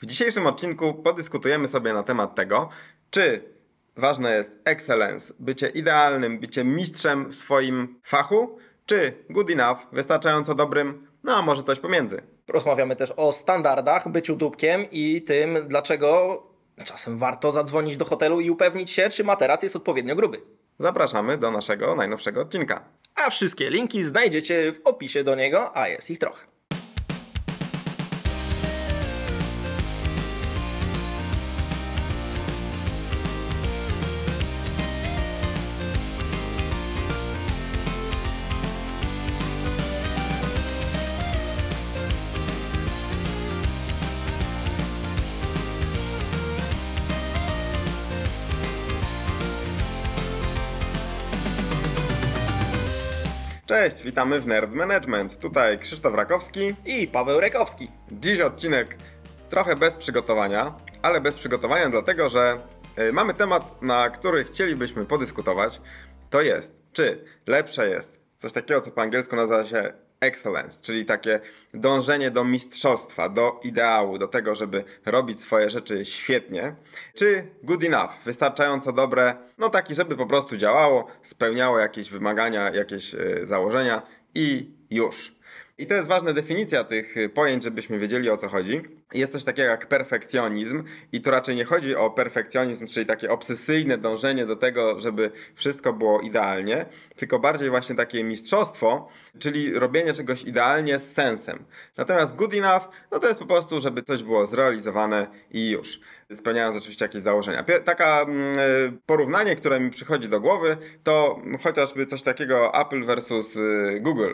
W dzisiejszym odcinku podyskutujemy sobie na temat tego, czy ważne jest excellence, bycie idealnym, bycie mistrzem w swoim fachu, czy good enough, wystarczająco dobrym, no a może coś pomiędzy. Rozmawiamy też o standardach, byciu dupkiem i tym, dlaczego czasem warto zadzwonić do hotelu i upewnić się, czy materac jest odpowiednio gruby. Zapraszamy do naszego najnowszego odcinka. A wszystkie linki znajdziecie w opisie do niego, a jest ich trochę. Cześć, witamy w Nerd Management. Tutaj Krzysztof Rakowski. I Paweł Rekowski. Dziś odcinek trochę bez przygotowania, ale bez przygotowania dlatego, że mamy temat, na który chcielibyśmy podyskutować. To jest, czy lepsze jest coś takiego, co po angielsku nazywa się excellence, czyli takie dążenie do mistrzostwa, do ideału, do tego, żeby robić swoje rzeczy świetnie, czy good enough, wystarczająco dobre, no taki, żeby po prostu działało, spełniało jakieś wymagania, jakieś założenia i już. I to jest ważna definicja tych pojęć, żebyśmy wiedzieli, o co chodzi. Jest coś takiego jak perfekcjonizm i tu raczej nie chodzi o perfekcjonizm, czyli takie obsesyjne dążenie do tego, żeby wszystko było idealnie, tylko bardziej właśnie takie mistrzostwo, czyli robienie czegoś idealnie z sensem. Natomiast good enough, no to jest po prostu, żeby coś było zrealizowane i już. Spełniając oczywiście jakieś założenia. Taka porównanie, które mi przychodzi do głowy, to chociażby coś takiego Apple versus Google.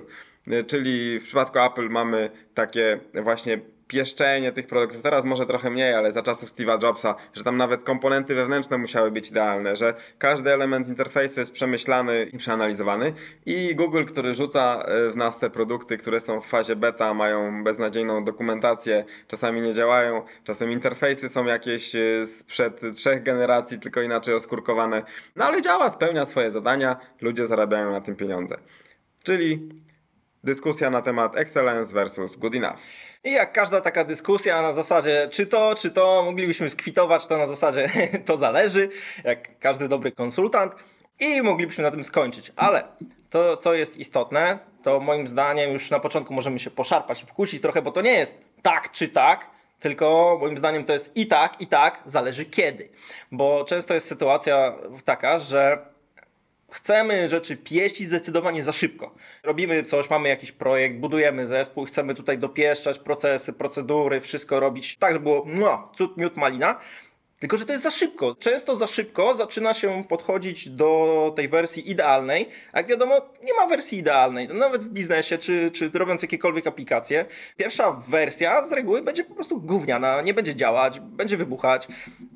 Czyli w przypadku Apple mamy takie właśnie pieszczenie tych produktów. Teraz może trochę mniej, ale za czasów Steve'a Jobsa, że tam nawet komponenty wewnętrzne musiały być idealne, że każdy element interfejsu jest przemyślany i przeanalizowany. I Google, który rzuca w nas te produkty, które są w fazie beta, mają beznadziejną dokumentację, czasami nie działają, czasem interfejsy są jakieś sprzed 3 generacji, tylko inaczej oskórkowane. No ale działa, spełnia swoje zadania, ludzie zarabiają na tym pieniądze. Czyli dyskusja na temat excellence versus good enough. I jak każda taka dyskusja na zasadzie czy to, moglibyśmy skwitować to na zasadzie to zależy, jak każdy dobry konsultant i moglibyśmy na tym skończyć. Ale to, co jest istotne, to moim zdaniem już na początku możemy się poszarpać i pokusić trochę, bo to nie jest tak czy tak, tylko moim zdaniem to jest i tak, zależy kiedy. Bo często jest sytuacja taka, że chcemy rzeczy pieścić zdecydowanie za szybko. Robimy coś, mamy jakiś projekt, budujemy zespół, chcemy tutaj dopieszczać procesy, procedury, wszystko robić tak, żeby było cud, miód, malina. Tylko że to jest za szybko. Często za szybko zaczyna się podchodzić do tej wersji idealnej, a jak wiadomo, nie ma wersji idealnej. Nawet w biznesie, czy robiąc jakiekolwiek aplikacje, pierwsza wersja z reguły będzie po prostu gówniana, nie będzie działać, będzie wybuchać.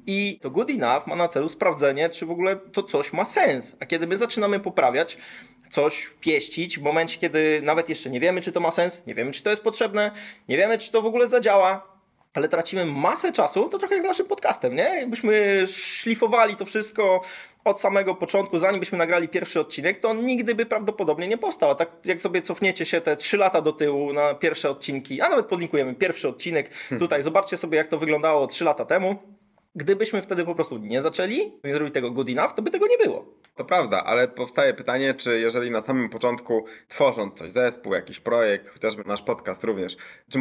I to good enough ma na celu sprawdzenie, czy w ogóle to coś ma sens. A kiedy my zaczynamy poprawiać, coś pieścić, w momencie, kiedy nawet jeszcze nie wiemy, czy to ma sens, nie wiemy, czy to jest potrzebne, nie wiemy, czy to w ogóle zadziała, ale tracimy masę czasu, to trochę jak z naszym podcastem, nie? Jakbyśmy szlifowali to wszystko od samego początku, zanim byśmy nagrali pierwszy odcinek, to on nigdy by prawdopodobnie nie powstał. A tak jak sobie cofniecie się te 3 lata do tyłu na pierwsze odcinki, a nawet podlinkujemy pierwszy odcinek tutaj, zobaczcie sobie, jak to wyglądało 3 lata temu. Gdybyśmy wtedy po prostu nie zaczęli, nie zrobili tego good enough, to by tego nie było. To prawda, ale powstaje pytanie, czy jeżeli na samym początku tworząc coś, zespół, jakiś projekt, chociażby nasz podcast również, czy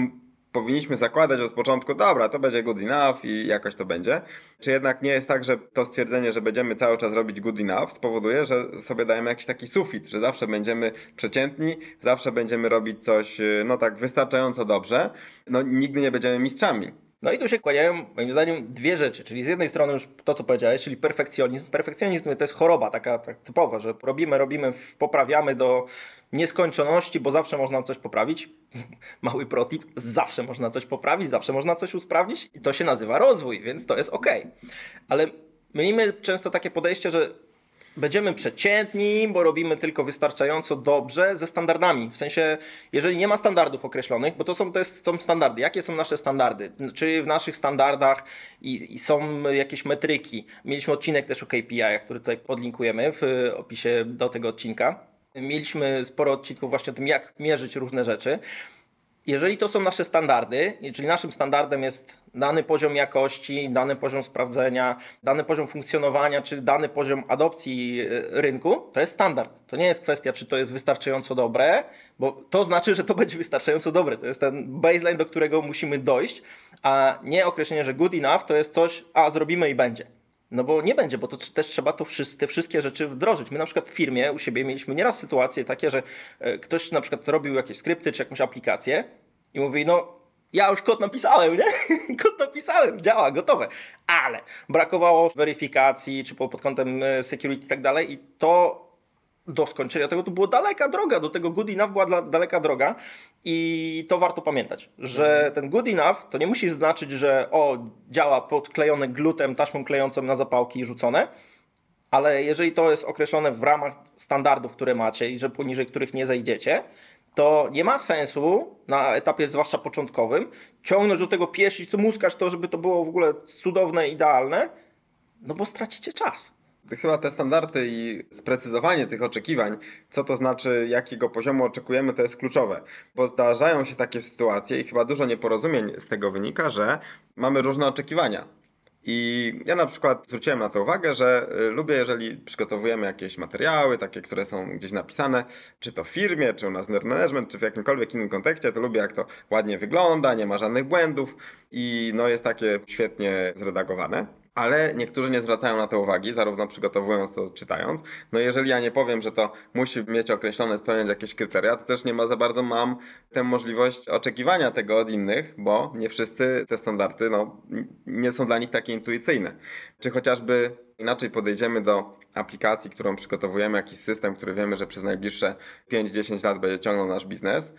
powinniśmy zakładać od początku, dobra, to będzie good enough i jakoś to będzie? Czy jednak nie jest tak, że to stwierdzenie, że będziemy cały czas robić good enough spowoduje, że sobie dajemy jakiś taki sufit, że zawsze będziemy przeciętni, zawsze będziemy robić coś, no tak wystarczająco dobrze, no nigdy nie będziemy mistrzami. No i tu się kłaniają, moim zdaniem, dwie rzeczy, czyli z jednej strony już to, co powiedziałeś, czyli perfekcjonizm. Perfekcjonizm to jest choroba taka tak typowa, że robimy, poprawiamy do nieskończoności, bo zawsze można coś poprawić. Mały protip, zawsze można coś poprawić, zawsze można coś usprawnić i to się nazywa rozwój, więc to jest okej. Ale mylimy często takie podejście, że będziemy przeciętni, bo robimy tylko wystarczająco dobrze ze standardami. W sensie, jeżeli nie ma standardów określonych, bo to są standardy. Jakie są nasze standardy? Czy w naszych standardach są jakieś metryki? Mieliśmy odcinek też o KPI-ach, który tutaj podlinkujemy w opisie do tego odcinka. Mieliśmy sporo odcinków właśnie o tym, jak mierzyć różne rzeczy. Jeżeli to są nasze standardy, czyli naszym standardem jest dany poziom jakości, dany poziom sprawdzenia, dany poziom funkcjonowania, czy dany poziom adopcji rynku, to jest standard. To nie jest kwestia, czy to jest wystarczająco dobre, bo to znaczy, że to będzie wystarczająco dobre. To jest ten baseline, do którego musimy dojść, a nie określenie, że good enough to jest coś, a zrobimy i będzie. No bo nie będzie, bo to też trzeba te wszystkie rzeczy wdrożyć. My na przykład w firmie u siebie mieliśmy nieraz sytuacje takie, że ktoś na przykład robił jakieś skrypty czy jakąś aplikację i mówi, no ja już kod napisałem, nie? Kod napisałem, działa, gotowe. Ale brakowało weryfikacji czy pod kątem security i tak dalej i to do skończenia tego to była daleka droga, do tego good enough była daleka droga i to warto pamiętać, że ten good enough to nie musi znaczyć, że działa podklejone glutem, taśmą klejącą na zapałki i rzucone, ale jeżeli to jest określone w ramach standardów, które macie i że poniżej których nie zejdziecie, to nie ma sensu na etapie zwłaszcza początkowym ciągnąć do tego pieścić, to muskać to, żeby to było w ogóle cudowne, idealne, no bo stracicie czas. Chyba te standardy i sprecyzowanie tych oczekiwań, co to znaczy, jakiego poziomu oczekujemy, to jest kluczowe. Bo zdarzają się takie sytuacje i chyba dużo nieporozumień z tego wynika, że mamy różne oczekiwania. I ja na przykład zwróciłem na to uwagę, że lubię, jeżeli przygotowujemy jakieś materiały, takie, które są gdzieś napisane, czy to w firmie, czy u nas w Nerd Management, czy w jakimkolwiek innym kontekście, to lubię, jak to ładnie wygląda, nie ma żadnych błędów i no jest takie świetnie zredagowane. Ale niektórzy nie zwracają na to uwagi, zarówno przygotowując to, czytając. No jeżeli ja nie powiem, że to musi mieć określone, spełniać jakieś kryteria, to też nie ma za bardzo mam tę możliwość oczekiwania tego od innych, bo nie wszyscy te standardy nie są dla nich takie intuicyjne. Czy chociażby inaczej podejdziemy do aplikacji, którą przygotowujemy, jakiś system, który wiemy, że przez najbliższe 5-10 lat będzie ciągnął nasz biznes,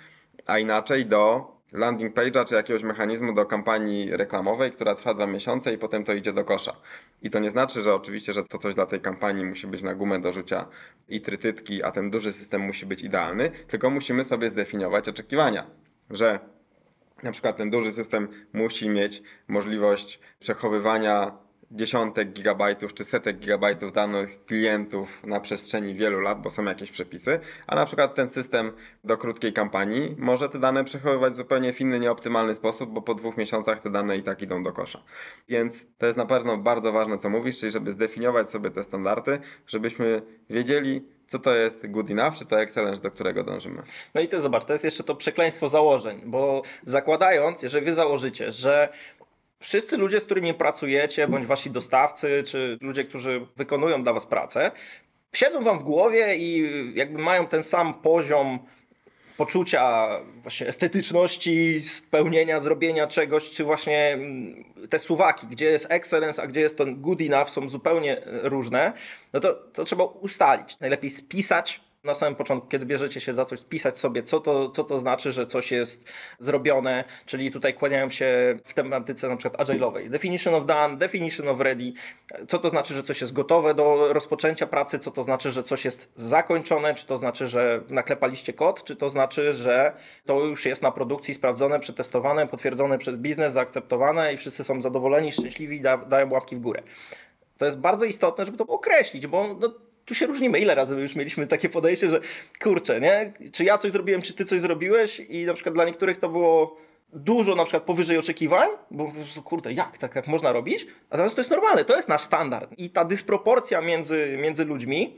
a inaczej do landing page'a czy jakiegoś mechanizmu do kampanii reklamowej, która trwa 2 miesiące i potem to idzie do kosza. I to nie znaczy, że oczywiście, że to coś dla tej kampanii musi być na gumę do rzucia i trytytki, a ten duży system musi być idealny, tylko musimy sobie zdefiniować oczekiwania, że na przykład ten duży system musi mieć możliwość przechowywania dziesiątek gigabajtów czy setek gigabajtów danych klientów na przestrzeni wielu lat, bo są jakieś przepisy, a na przykład ten system do krótkiej kampanii może te dane przechowywać zupełnie w inny, nieoptymalny sposób, bo po 2 miesiącach te dane i tak idą do kosza. Więc to jest na pewno bardzo ważne, co mówisz, czyli żeby zdefiniować sobie te standardy, żebyśmy wiedzieli, co to jest good enough, czy to excellence, do którego dążymy. No i ty zobacz, to jest jeszcze to przekleństwo założeń, bo zakładając, jeżeli wy założycie, że wszyscy ludzie, z którymi pracujecie, bądź wasi dostawcy, czy ludzie, którzy wykonują dla was pracę, siedzą wam w głowie i jakby mają ten sam poziom poczucia właśnie estetyczności, spełnienia, zrobienia czegoś, czy właśnie te suwaki, gdzie jest excellence, a gdzie jest to good enough, są zupełnie różne, no to trzeba ustalić. Najlepiej spisać na samym początku, kiedy bierzecie się za coś, spisać sobie, co to znaczy, że coś jest zrobione, czyli tutaj kłaniają się w tematyce na przykład agile'owej. Definition of done, definition of ready. Co to znaczy, że coś jest gotowe do rozpoczęcia pracy, co to znaczy, że coś jest zakończone, czy to znaczy, że naklepaliście kod, czy to znaczy, że to już jest na produkcji sprawdzone, przetestowane, potwierdzone przez biznes, zaakceptowane i wszyscy są zadowoleni, szczęśliwi i dają łapki w górę. To jest bardzo istotne, żeby to określić, bo tu się różnimy. Ile razy już mieliśmy takie podejście, że kurczę, nie? Czy ja coś zrobiłem, czy ty coś zrobiłeś? I na przykład dla niektórych to było dużo na przykład powyżej oczekiwań, bo kurde, jak tak można robić? A teraz to jest normalne, to jest nasz standard. I ta dysproporcja między ludźmi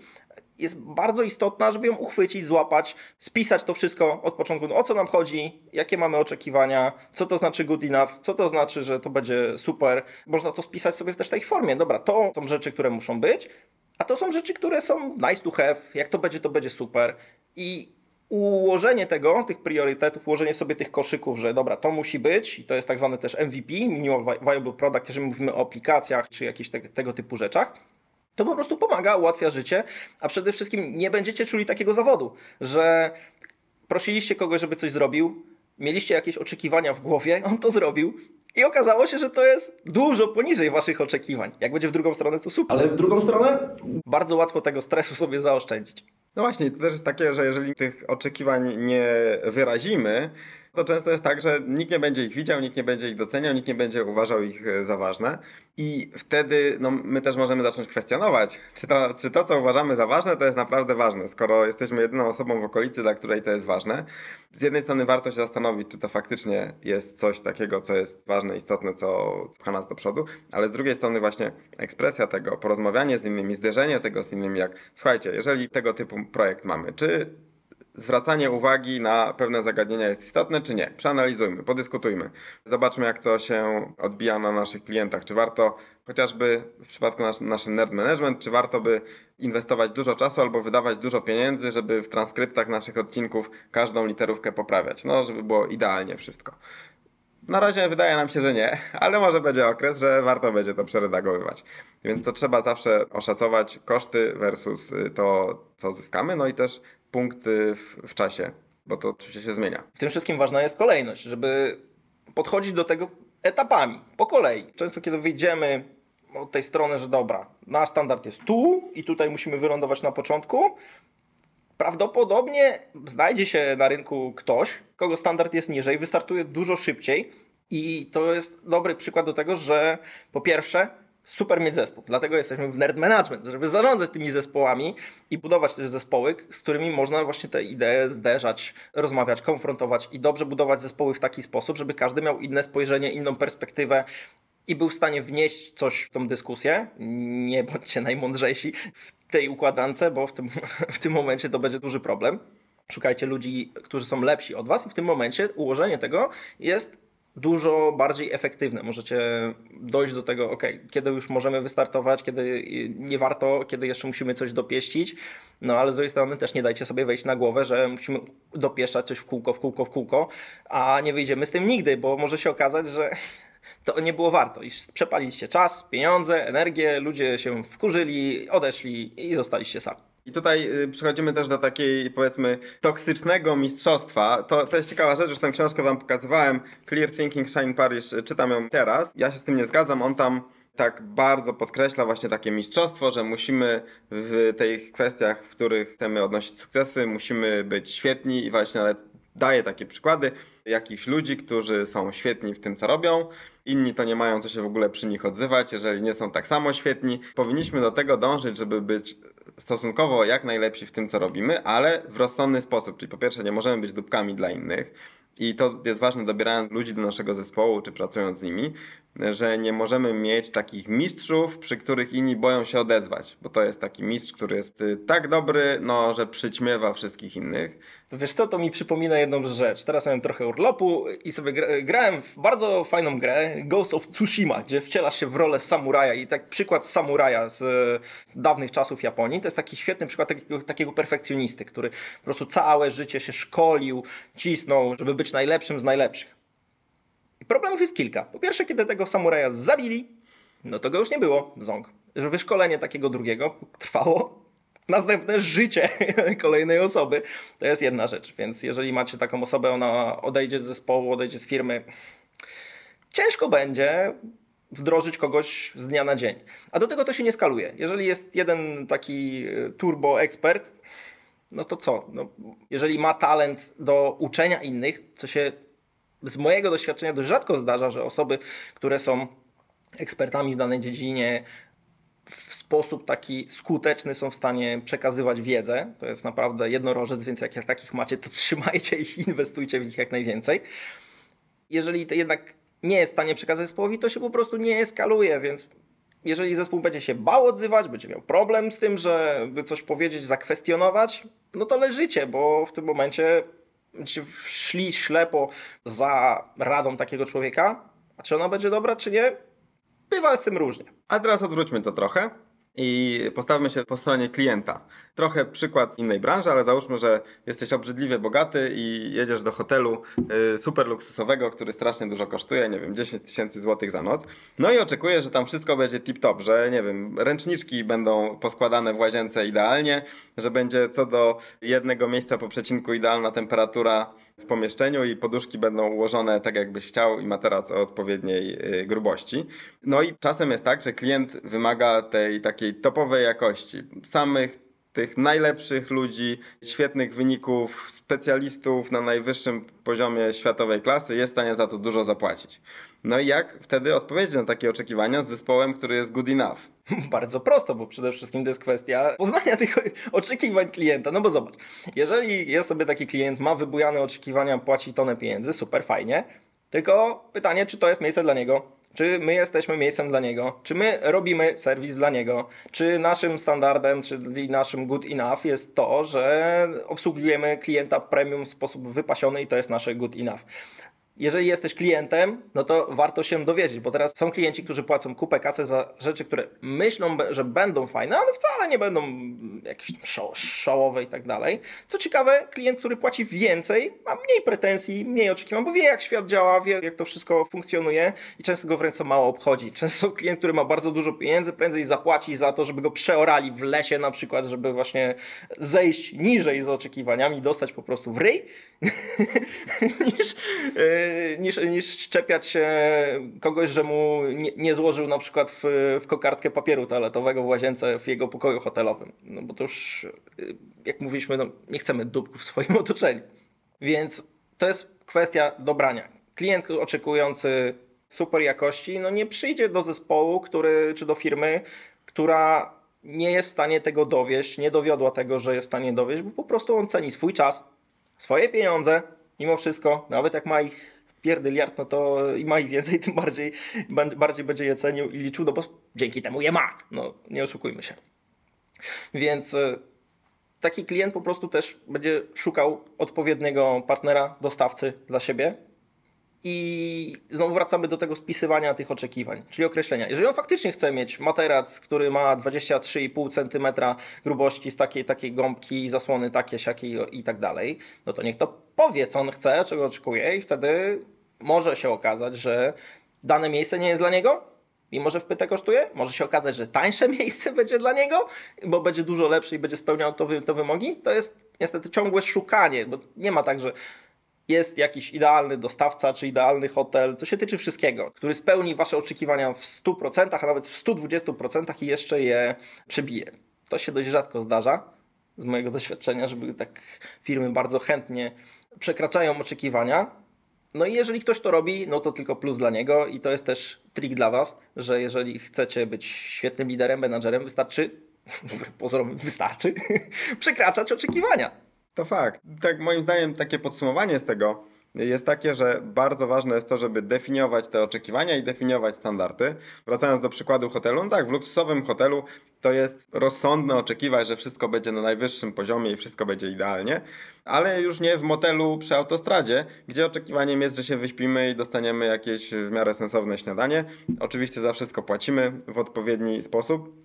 jest bardzo istotna, żeby ją uchwycić, złapać, spisać to wszystko od początku. O co nam chodzi, jakie mamy oczekiwania, co to znaczy good enough, co to znaczy, że to będzie super. Można to spisać sobie też w tej formie. Dobra, to są rzeczy, które muszą być, a to są rzeczy, które są nice to have. Jak to będzie super. I ułożenie tych priorytetów, ułożenie sobie tych koszyków, że dobra, to musi być i to jest tak zwany też MVP, Minimum Viable Product, jeżeli mówimy o aplikacjach czy jakichś tego typu rzeczach, to po prostu pomaga, ułatwia życie, a przede wszystkim nie będziecie czuli takiego zawodu, że prosiliście kogoś, żeby coś zrobił, mieliście jakieś oczekiwania w głowie, on to zrobił i okazało się, że to jest dużo poniżej waszych oczekiwań. Jak będzie w drugą stronę, to super. Ale w drugą stronę bardzo łatwo tego stresu sobie zaoszczędzić. No właśnie, to też jest takie, że jeżeli tych oczekiwań nie wyrazimy, To często jest tak, że nikt nie będzie ich widział, nikt nie będzie ich doceniał, nikt nie będzie uważał ich za ważne i wtedy my też możemy zacząć kwestionować, czy to, co uważamy za ważne, to jest naprawdę ważne, skoro jesteśmy jedyną osobą w okolicy, dla której to jest ważne. Z jednej strony warto się zastanowić, czy to faktycznie jest coś takiego, co jest ważne, istotne, co pcha nas do przodu, ale z drugiej strony właśnie ekspresja tego, porozmawianie z innymi, zderzenie tego z innymi, słuchajcie, jeżeli tego typu projekt mamy, czy zwracanie uwagi na pewne zagadnienia jest istotne, czy nie? Przeanalizujmy, podyskutujmy. Zobaczmy, jak to się odbija na naszych klientach. Czy warto, chociażby w przypadku naszym Nerd Management, czy warto by inwestować dużo czasu albo wydawać dużo pieniędzy, żeby w transkryptach naszych odcinków każdą literówkę poprawiać? Żeby było idealnie wszystko. Na razie wydaje nam się, że nie, ale może będzie okres, że warto będzie to przeredagowywać. Więc to trzeba zawsze oszacować koszty versus to, co zyskamy, i też punkty w czasie, bo to oczywiście się zmienia. W tym wszystkim ważna jest kolejność, żeby podchodzić do tego etapami, po kolei. Często kiedy wyjdziemy od tej strony, że dobra, nasz standard jest tu i tutaj musimy wylądować na początku, prawdopodobnie znajdzie się na rynku ktoś, kogo standard jest niżej, wystartuje dużo szybciej i to jest dobry przykład do tego, że po pierwsze super mieć zespół, dlatego jesteśmy w Nerd Management, żeby zarządzać tymi zespołami i budować też zespoły, z którymi można właśnie te idee zderzać, rozmawiać, konfrontować i dobrze budować zespoły w taki sposób, żeby każdy miał inne spojrzenie, inną perspektywę i był w stanie wnieść coś w tą dyskusję. Nie bądźcie najmądrzejsi w tej układance, bo w tym momencie to będzie duży problem. Szukajcie ludzi, którzy są lepsi od was i w tym momencie ułożenie tego jest dużo bardziej efektywne. Możecie dojść do tego, kiedy już możemy wystartować, kiedy nie warto, kiedy jeszcze musimy coś dopieścić, ale z drugiej strony też nie dajcie sobie wejść na głowę, że musimy dopieszczać coś w kółko, a nie wyjdziemy z tym nigdy, bo może się okazać, że to nie było warto i przepaliście czas, pieniądze, energię, ludzie się wkurzyli, odeszli i zostaliście sami. I tutaj przechodzimy też do takiej, powiedzmy, toksycznego mistrzostwa. To jest ciekawa rzecz, już tę książkę wam pokazywałem, Clear Thinking, Shane Parrish, czytam ją teraz. Ja się z tym nie zgadzam, on tam tak bardzo podkreśla właśnie takie mistrzostwo, że musimy w tych kwestiach, w których chcemy odnosić sukcesy, musimy być świetni i właśnie nawet daje takie przykłady jakichś ludzi, którzy są świetni w tym, co robią. Inni to nie mają co się w ogóle przy nich odzywać, jeżeli nie są tak samo świetni. Powinniśmy do tego dążyć, żeby być stosunkowo jak najlepsi w tym, co robimy, ale w rozsądny sposób. Czyli po pierwsze nie możemy być dupkami dla innych i to jest ważne, dobierając ludzi do naszego zespołu czy pracując z nimi, że nie możemy mieć takich mistrzów, przy których inni boją się odezwać, bo to jest taki mistrz, który jest tak dobry, że przyćmiewa wszystkich innych. Wiesz co, to mi przypomina jedną rzecz. Teraz miałem trochę urlopu i sobie grałem w bardzo fajną grę Ghost of Tsushima, gdzie wcielasz się w rolę samuraja i tak przykład samuraja z dawnych czasów Japonii, to jest taki świetny przykład takiego perfekcjonisty, który po prostu całe życie się szkolił, cisnął, żeby być najlepszym z najlepszych. I problemów jest kilka. Po pierwsze, kiedy tego samuraja zabili, to go już nie było, ząg. Wyszkolenie takiego drugiego trwało następne życie kolejnej osoby. To jest jedna rzecz, więc jeżeli macie taką osobę, ona odejdzie z zespołu, odejdzie z firmy, ciężko będzie wdrożyć kogoś z dnia na dzień. A do tego to się nie skaluje. Jeżeli jest jeden taki turbo ekspert, to co? Jeżeli ma talent do uczenia innych, co się z mojego doświadczenia dość rzadko zdarza, że osoby, które są ekspertami w danej dziedzinie, w sposób taki skuteczny są w stanie przekazywać wiedzę. To jest naprawdę jednorożec, więc jak takich macie, to trzymajcie ich i inwestujcie w nich jak najwięcej. Jeżeli to jednak nie jest w stanie przekazać zespołowi, to się po prostu nie eskaluje, więc jeżeli zespół będzie się bał odzywać, będzie miał problem z tym, żeby coś powiedzieć, zakwestionować, to leżycie, bo w tym momencie będziecie szli ślepo za radą takiego człowieka. A czy ona będzie dobra, czy nie? Bywa z tym różnie. A teraz odwróćmy to trochę i postawmy się po stronie klienta. Trochę przykład innej branży, ale załóżmy, że jesteś obrzydliwie bogaty i jedziesz do hotelu super luksusowego, który strasznie dużo kosztuje, 10 000 złotych za noc. I oczekujesz, że tam wszystko będzie tip-top, że ręczniczki będą poskładane w łazience idealnie, że będzie co do jednego miejsca po przecinku idealna temperatura w pomieszczeniu i poduszki będą ułożone tak, jakbyś chciał i materac o odpowiedniej grubości. I czasem jest tak, że klient wymaga tej takiej topowej jakości, samych tych najlepszych ludzi, świetnych wyników, specjalistów na najwyższym poziomie światowej klasy, jest w stanie za to dużo zapłacić. No i jak wtedy odpowiedzieć na takie oczekiwania z zespołem, który jest good enough? Bardzo prosto, bo przede wszystkim to jest kwestia poznania tych oczekiwań klienta. No bo zobacz, jeżeli jest sobie taki klient, ma wybujane oczekiwania, płaci tonę pieniędzy, super fajnie, tylko pytanie, czy to jest miejsce dla niego? Czy my jesteśmy miejscem dla niego? Czy my robimy serwis dla niego? Czy naszym standardem, czyli naszym good enough jest to, że obsługujemy klienta premium w sposób wypasiony i to jest nasze good enough? Jeżeli jesteś klientem, no to warto się dowiedzieć, bo teraz są klienci, którzy płacą kupę kasy za rzeczy, które myślą, że będą fajne, ale wcale nie będą jakieś showowe i tak dalej. Co ciekawe, klient, który płaci więcej, ma mniej pretensji, mniej oczekiwań, bo wie, jak świat działa, wie, jak to wszystko funkcjonuje i często go wręcz mało obchodzi. Często klient, który ma bardzo dużo pieniędzy, prędzej zapłaci za to, żeby go przeorali w lesie na przykład, żeby właśnie zejść niżej z oczekiwaniami, dostać po prostu w ryj, niż szczepiać się kogoś, że mu nie złożył na przykład w kokardkę papieru toaletowego w łazience w jego pokoju hotelowym. No bo to już, jak mówiliśmy, no, nie chcemy dupków w swoim otoczeniu. Więc to jest kwestia dobrania. Klient oczekujący super jakości, no nie przyjdzie do zespołu, czy do firmy, która nie jest w stanie tego dowieść, nie dowiodła tego, że jest w stanie dowieść, bo po prostu on ceni swój czas, swoje pieniądze, mimo wszystko, nawet jak ma ich pierdyliard, no to i ma ich więcej, tym bardziej będzie je cenił i liczył, no bo dzięki temu je ma. No, nie oszukujmy się. Więc taki klient po prostu też będzie szukał odpowiedniego partnera, dostawcy dla siebie. I znowu wracamy do tego spisywania tych oczekiwań, czyli określenia. Jeżeli on faktycznie chce mieć materac, który ma 23,5 cm grubości z takiej gąbki, zasłony takie, siakie i tak dalej, no to niech to powie, co on chce, czego oczekuje i wtedy może się okazać, że dane miejsce nie jest dla niego, mimo że wpytę kosztuje. Może się okazać, że tańsze miejsce będzie dla niego, bo będzie dużo lepsze i będzie spełniał to wymogi. To jest niestety ciągłe szukanie, bo nie ma tak, że jest jakiś idealny dostawca czy idealny hotel, to się tyczy wszystkiego, który spełni wasze oczekiwania w 100%, a nawet w 120% i jeszcze je przebije. To się dość rzadko zdarza, z mojego doświadczenia, żeby tak firmy bardzo chętnie przekraczają oczekiwania. No i jeżeli ktoś to robi, no to tylko plus dla niego i to jest też trik dla was, że jeżeli chcecie być świetnym liderem, menadżerem, wystarczy przekraczać oczekiwania. To fakt. Tak moim zdaniem takie podsumowanie z tego jest takie, że bardzo ważne jest to, żeby definiować te oczekiwania i definiować standardy. Wracając do przykładu hotelu, no tak, w luksusowym hotelu to jest rozsądne oczekiwać, że wszystko będzie na najwyższym poziomie i wszystko będzie idealnie, ale już nie w motelu przy autostradzie, gdzie oczekiwaniem jest, że się wyśpimy i dostaniemy jakieś w miarę sensowne śniadanie. Oczywiście za wszystko płacimy w odpowiedni sposób.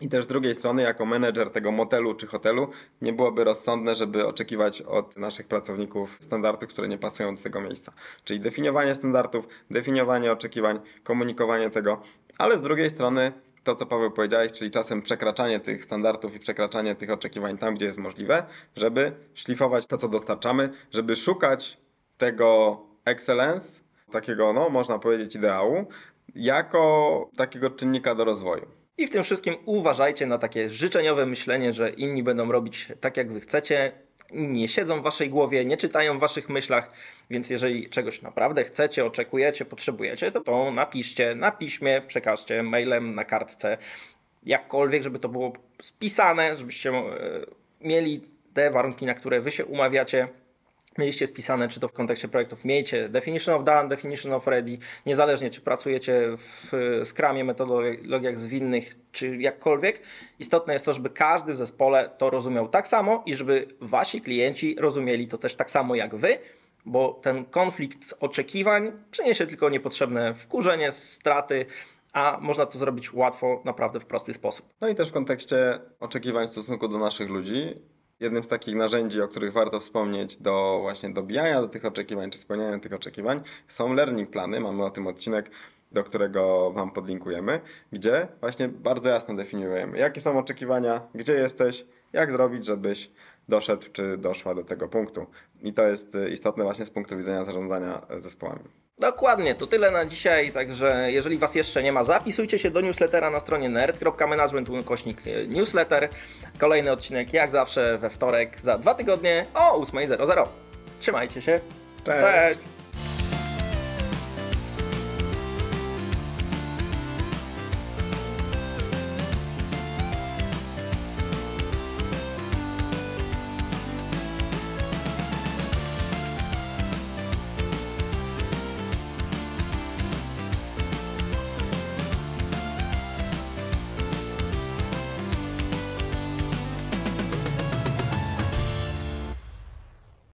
I też z drugiej strony, jako menedżer tego motelu czy hotelu, nie byłoby rozsądne, żeby oczekiwać od naszych pracowników standardów, które nie pasują do tego miejsca. Czyli definiowanie standardów, definiowanie oczekiwań, komunikowanie tego, ale z drugiej strony to, co Paweł powiedziałeś, czyli czasem przekraczanie tych standardów i przekraczanie tych oczekiwań tam, gdzie jest możliwe, żeby szlifować to, co dostarczamy, żeby szukać tego excellence, takiego, no, można powiedzieć, ideału, jako takiego czynnika do rozwoju. I w tym wszystkim uważajcie na takie życzeniowe myślenie, że inni będą robić tak, jak wy chcecie. Nie siedzą w waszej głowie, nie czytają w waszych myślach, więc jeżeli czegoś naprawdę chcecie, oczekujecie, potrzebujecie, to napiszcie na piśmie, przekażcie mailem, na kartce, jakkolwiek, żeby to było spisane, żebyście mieli te warunki, na które wy się umawiacie. Mieliście spisane, czy to w kontekście projektów, miejcie definition of done, definition of ready, niezależnie czy pracujecie w Scrumie, metodologiach zwinnych, czy jakkolwiek. Istotne jest to, żeby każdy w zespole to rozumiał tak samo i żeby wasi klienci rozumieli to też tak samo jak wy, bo ten konflikt oczekiwań przyniesie tylko niepotrzebne wkurzenie, straty, a można to zrobić łatwo, naprawdę w prosty sposób. No i też w kontekście oczekiwań w stosunku do naszych ludzi. Jednym z takich narzędzi, o których warto wspomnieć do właśnie dobijania do tych oczekiwań, czy spełniania tych oczekiwań, są learning plany. Mamy o tym odcinek do którego Wam podlinkujemy, gdzie właśnie bardzo jasno definiujemy, jakie są oczekiwania, gdzie jesteś, jak zrobić, żebyś doszedł czy doszła do tego punktu. I to jest istotne właśnie z punktu widzenia zarządzania zespołami. Dokładnie, to tyle na dzisiaj, także jeżeli Was jeszcze nie ma, zapisujcie się do newslettera na stronie nerd.management/newsletter. Kolejny odcinek jak zawsze we wtorek za 2 tygodnie o 8:00. Trzymajcie się. Cześć!